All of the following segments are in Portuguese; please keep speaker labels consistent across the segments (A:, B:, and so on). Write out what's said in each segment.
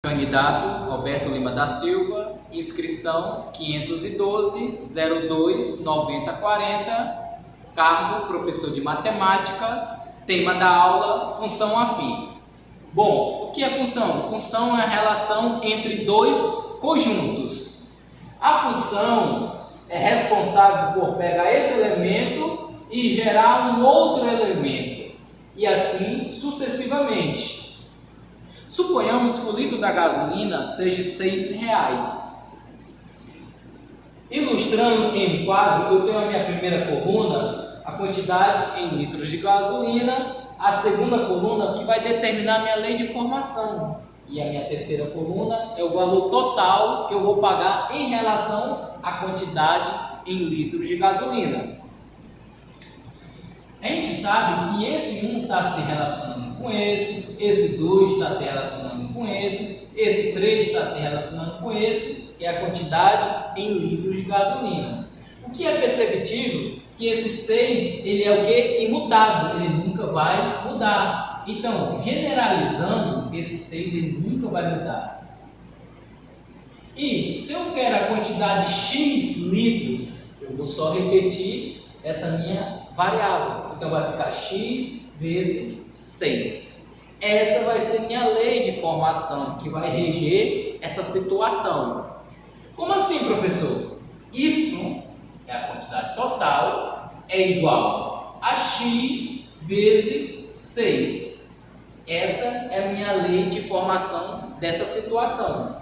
A: Candidato Alberto Lima da Silva, inscrição 512-02-9040, cargo professor de matemática, tema da aula, função afim. Bom, o que é função? Função é a relação entre dois conjuntos. A função é responsável por pegar esse elemento e gerar um outro elemento, e assim sucessivamente. Suponhamos que o litro da gasolina seja R$6. Ilustrando em quadro, eu tenho a minha primeira coluna, a quantidade em litros de gasolina, a segunda coluna que vai determinar a minha lei de formação, e a minha terceira coluna é o valor total que eu vou pagar em relação à quantidade em litros de gasolina. A gente sabe que esse 1 está se relacionando com esse 2 está se relacionando com esse 3 está se relacionando com esse, que é a quantidade em litros de gasolina. O que é perceptível que esse 6 ele é o que? Imutável, ele nunca vai mudar. Então, generalizando, esse 6 ele nunca vai mudar. E se eu quero a quantidade X litros, eu vou só repetir essa minha variável. Então vai ficar x vezes 6. Essa vai ser minha lei de formação, que vai reger essa situação. Como assim, professor? Y é a quantidade total, é igual a x vezes 6. Essa é a minha lei de formação dessa situação.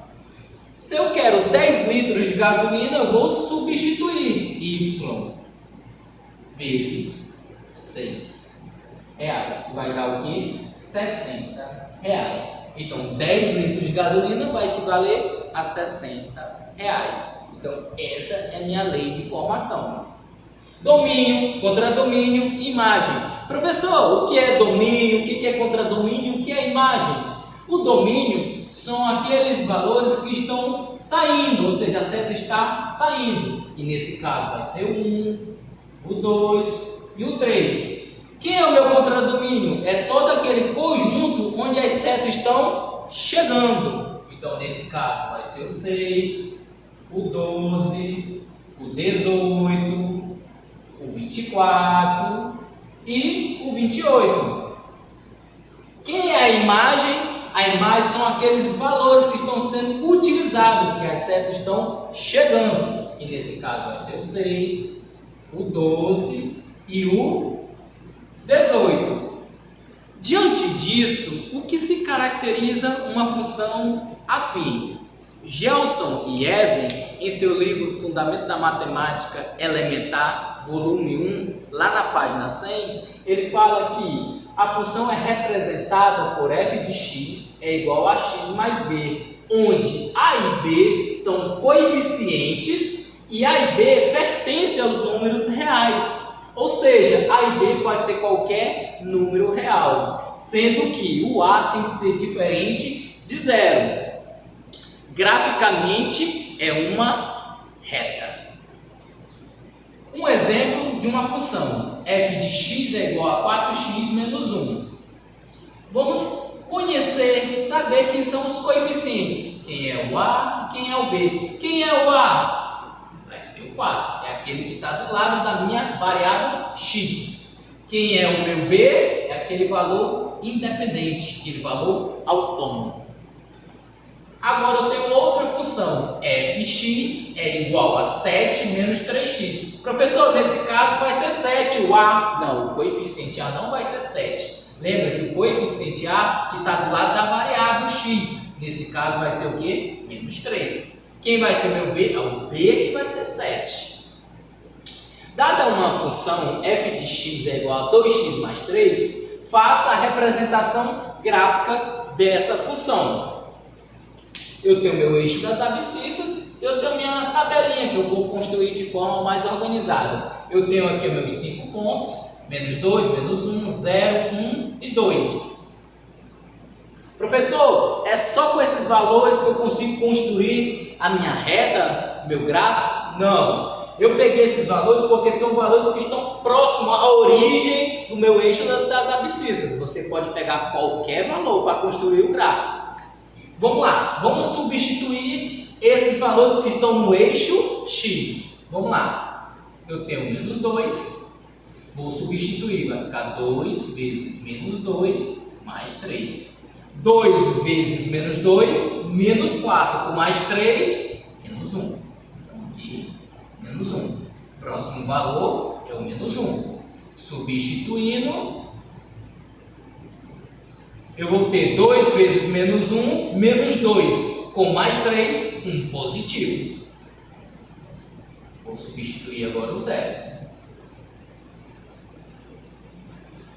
A: Se eu quero 10 litros de gasolina, eu vou substituir y vezes 6 reais, que vai dar o que? 60 reais. Então, 10 litros de gasolina vai equivaler a 60 reais. Então, essa é a minha lei de formação. Domínio, contradomínio, imagem. Professor, o que é domínio? O que é contradomínio? O que é imagem? O domínio são aqueles valores que estão saindo, ou seja, a seta está saindo. E nesse caso vai ser o 1, o 2 e o 3. Quem é o meu contradomínio? É todo aquele conjunto onde as setas estão chegando. Então, nesse caso, vai ser o 6, o 12, o 18, o 24 e o 28. Quem é a imagem? A imagem são aqueles valores que estão sendo utilizados, que as setas estão chegando. E nesse caso, vai ser o 6, o 12 e o 18. Diante disso, o que se caracteriza uma função afim? Gelson e Ezen, em seu livro Fundamentos da Matemática Elementar, volume 1, lá na página 100, ele fala que a função é representada por f de x é igual a x mais b, onde a e b são coeficientes e a e b pertencem aos números reais. Ou seja, a e b pode ser qualquer número real, sendo que o a tem que ser diferente de zero. Graficamente, é uma reta. Um exemplo de uma função, f de x é igual a 4x menos 1. Vamos conhecer, saber quem são os coeficientes. Quem é o a e quem é o b. Quem é o a? Vai ser o 4, é aquele que está do lado da minha variável x. Quem é o meu b? É aquele valor independente, aquele valor autônomo. Agora eu tenho outra função, fx é igual a 7 menos 3x. Professor, nesse caso vai ser 7 o a. Não, o coeficiente a não vai ser 7. Lembra que o coeficiente a que está do lado da variável x. Nesse caso vai ser o quê? Menos 3. Quem vai ser o meu b? É o b que vai ser 7. Dada uma função f de x é igual a 2x mais 3, faça a representação gráfica dessa função. Eu tenho meu eixo das abscissas, eu tenho minha tabelinha que eu vou construir de forma mais organizada. Eu tenho aqui os meus 5 pontos, menos 2, menos 1, 0, 1 e 2. Professor, é só com esses valores que eu consigo construir a minha reta, meu gráfico? Não. Eu peguei esses valores porque são valores que estão próximos à origem do meu eixo das abscissas. Você pode pegar qualquer valor para construir o gráfico. Vamos lá, vamos substituir esses valores que estão no eixo X. Vamos lá, eu tenho menos 2, vou substituir, vai ficar 2 vezes menos 2 mais 3. 2 vezes menos 2, menos 4, com mais 3, menos 1. Então aqui, menos 1. Próximo valor é o menos 1. Substituindo, eu vou ter 2 vezes menos 1, menos 2, com mais 3, 1 positivo. Vou substituir agora o 0.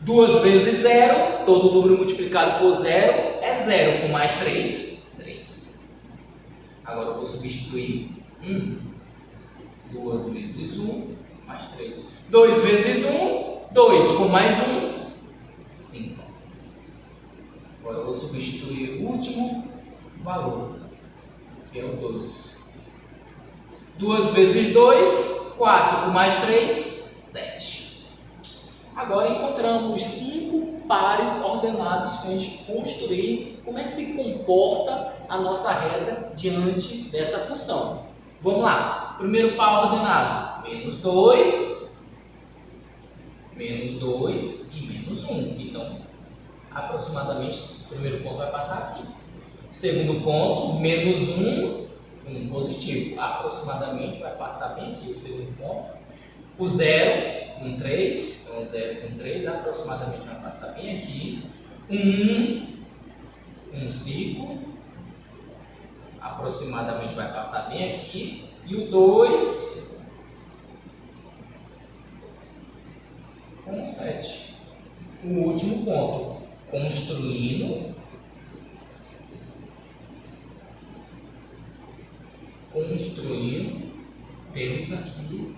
A: 2 vezes 0, todo número multiplicado por 0 é 0, com mais 3, 3. Agora eu vou substituir 1. 2 vezes 1, mais 3. 2 vezes 1, 2, com mais 1, 5. Agora eu vou substituir o último valor, que é o 2. 2 vezes 2, 4, com mais 3, 7. Agora encontramos os 5 pares ordenados para a gente construir como é que se comporta a nossa reta diante dessa função. Vamos lá, primeiro par ordenado, menos 2 e menos 1. Então, aproximadamente, o primeiro ponto vai passar aqui. Segundo ponto, menos 1, 1 positivo. Aproximadamente vai passar bem aqui o segundo ponto. O 0, com 3, então 0 com 3, aproximadamente vai passar bem aqui. 1, 5, aproximadamente vai passar bem aqui. E o 2, com 7. O último ponto, construindo, temos aqui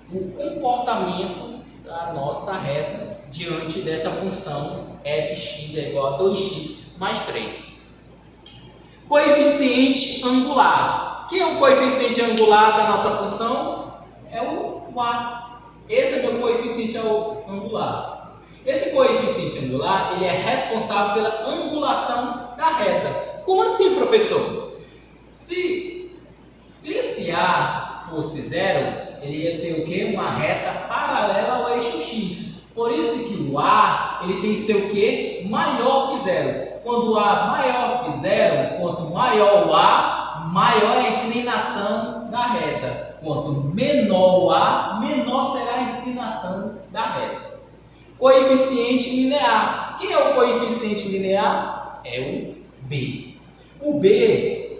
A: o comportamento da nossa reta diante dessa função fx é igual a 2x mais 3. Coeficiente angular. Quem é o coeficiente angular da nossa função? É o a. Esse é meu coeficiente angular. Esse coeficiente angular ele é responsável pela angulação da reta. Como assim, professor? Se esse a fosse 0, ele ia ter o quê? Uma reta paralela ao eixo X. Por isso que o A ele tem que ser o quê? Maior que 0. Quando o A maior que 0, quanto maior o A, maior a inclinação da reta. Quanto menor o A, menor será a inclinação da reta. Coeficiente linear. Quem é o coeficiente linear? É o B. O B,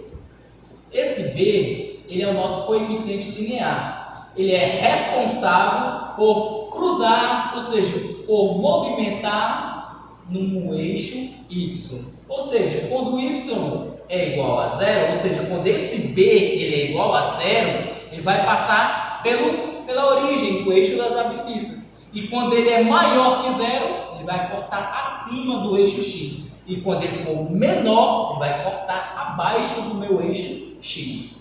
A: esse B, ele é o nosso coeficiente linear. Ele é responsável por cruzar, ou seja, por movimentar no eixo Y. Ou seja, quando o Y é igual a 0, ou seja, quando esse B ele é igual a 0, ele vai passar pela origem do eixo das abscissas. E quando ele é maior que 0, ele vai cortar acima do eixo X. E quando ele for menor, ele vai cortar abaixo do meu eixo X.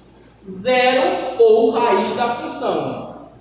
A: 0 ou raiz da função.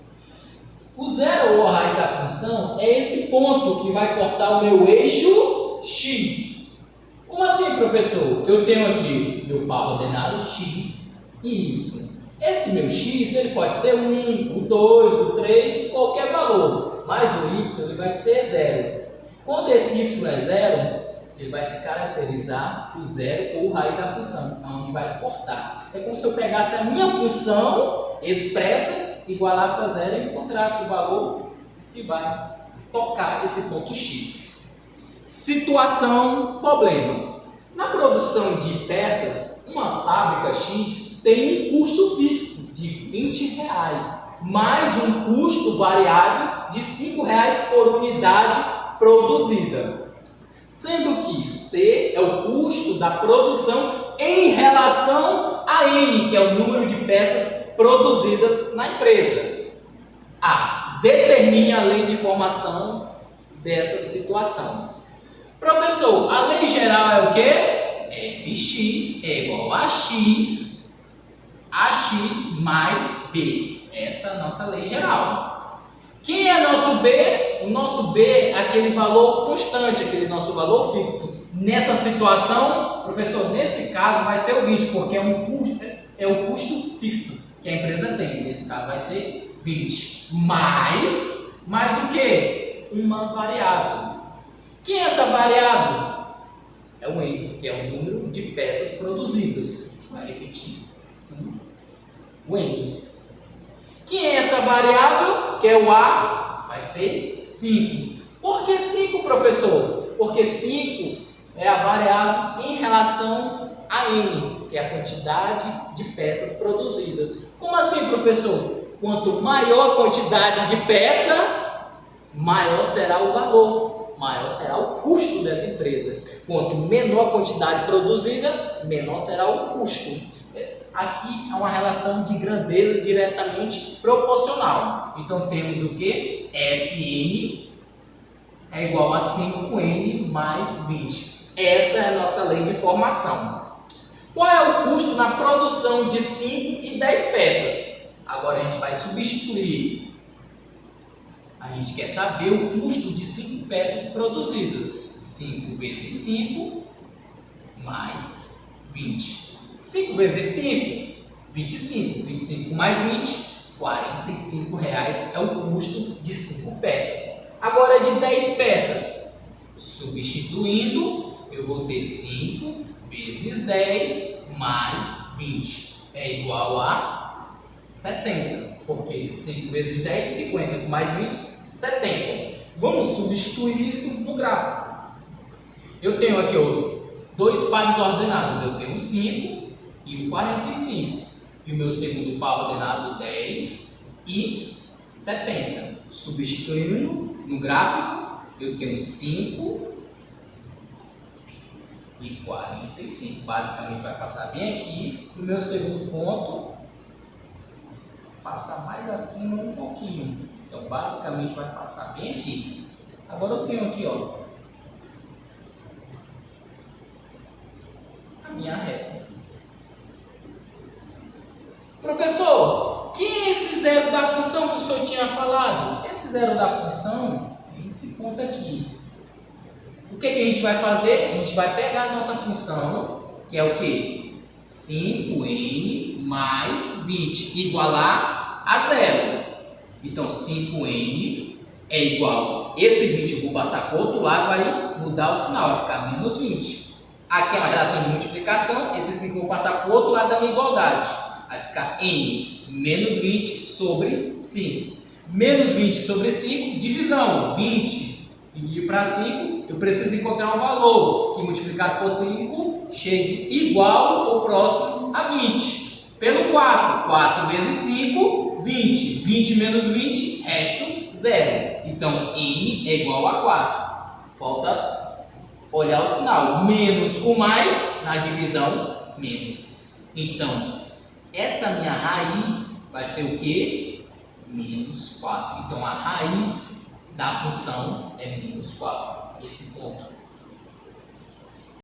A: O 0 ou a raiz da função é esse ponto que vai cortar o meu eixo X. Como assim, professor? Eu tenho aqui meu par ordenado X e Y. Esse meu X ele pode ser 1, o 2, o 3, qualquer valor. Mas o Y ele vai ser 0. Quando esse Y é 0, ele vai se caracterizar por 0 ou raiz da função, onde vai cortar. É como se eu pegasse a minha função expressa, igualasse a 0 e encontrasse o valor que vai tocar esse ponto X. Situação, problema. Na produção de peças, uma fábrica X tem um custo fixo de R$20, mais um custo variável de R$5 por unidade produzida. Sendo que C é o custo da produção em relação a N, que é o número de peças produzidas na empresa. A. Determine a lei de formação dessa situação. Professor, a lei geral é o quê? Fx é igual a x mais B. Essa é a nossa lei geral. Quem é nosso B? O nosso B é aquele valor constante, aquele nosso valor fixo. Nessa situação, professor, nesse caso vai ser o 20, porque é o custo fixo que a empresa tem. Nesse caso vai ser 20. Mais o quê? Uma variável. Quem é essa variável? É o N, que é o número de peças produzidas. Vai repetir. O N. Quem é essa variável? Que é o A, vai ser 5. Por que 5, professor? Porque 5 é a variável em relação a N, que é a quantidade de peças produzidas. Como assim, professor? Quanto maior a quantidade de peça, maior será o valor, maior será o custo dessa empresa. Quanto menor a quantidade produzida, menor será o custo. Aqui é uma relação de grandeza diretamente proporcional. Então temos o que? Fn é igual a 5n mais 20. Essa é a nossa lei de formação. Qual é o custo na produção de 5 e 10 peças? Agora a gente vai substituir. A gente quer saber o custo de 5 peças produzidas. 5 vezes 5 mais 20. 5 vezes 5, 25. 25 mais 20, R$45 é o custo de 5 peças. Agora de 10 peças, substituindo, eu vou ter 5 vezes 10 mais 20. É igual a 70. Porque 5 vezes 10, 50 mais 20, 70. Vamos substituir isso no gráfico. Eu tenho aqui dois pares ordenados. Eu tenho 5 e o 45. E o meu segundo par ordenado 10 e 70. Substituindo no gráfico, eu tenho 5 e 45. Basicamente vai passar bem aqui. No meu segundo ponto, passar mais acima um pouquinho. Então basicamente vai passar bem aqui. Agora eu tenho aqui, a minha reta. Professor, quem é esse zero da função que o senhor tinha falado? Esse zero da função é esse ponto aqui. O que a gente vai fazer? A gente vai pegar a nossa função, que é o que? 5n mais 20, igualar a zero. Então 5n é igual, esse 20 eu vou passar para o outro lado, vai mudar o sinal, vai ficar menos 20. Aqui é uma relação de multiplicação, esse 5 eu vou passar para o outro lado da minha igualdade. Vai ficar n menos 20 sobre 5. Menos 20 sobre 5, divisão. 20 dividir para 5, eu preciso encontrar um valor que multiplicado por 5 chegue igual ou próximo a 20. Pelo 4. 4 vezes 5, 20. 20 menos 20, resto 0. Então, n é igual a 4. Falta olhar o sinal. Menos com mais, na divisão, menos. Então, essa minha raiz vai ser o quê? Menos 4. Então, a raiz da função é menos 4. Esse ponto.